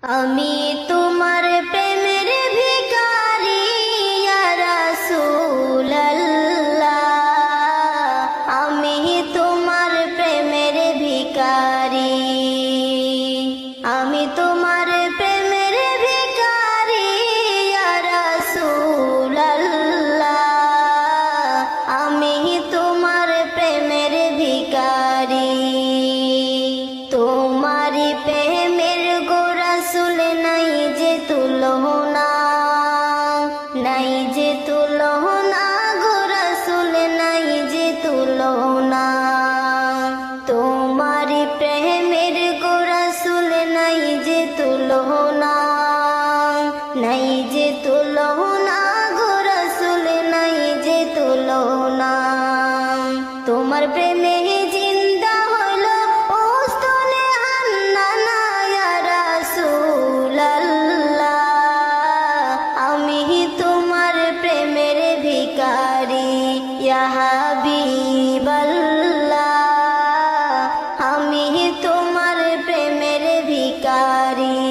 আমি তোমার প্রেমের ভিখারি ইয়া রাসূলুল্লাহ, আমি তোমার প্রেমের ভিখারি, আমি তোমার প্রেমের ভিখারি ইয়া রাসূলুল্লাহ, আমি তোমার প্রেমের ভিখারি। তোমারি প্রেমের গো রাসূল নাই যে তুলনা, নাই যে তুলনা গো রাসূল নাই যে তুলনা। তোমারি প্রেমের গো রাসূল নাই যে তুলনা, নাই যে তুলনা গো রাসূল নাই যে তুলনা। তোমার প্রেমে জিন্দা হলো ওস্তনে হান্নানা ইয়া রাসূলুল্লাহ, আমি তোমার প্রেমের ভিখারি ইয়া হাবিবাল্লাহ, আমি তোমার প্রেমের ভিখারি।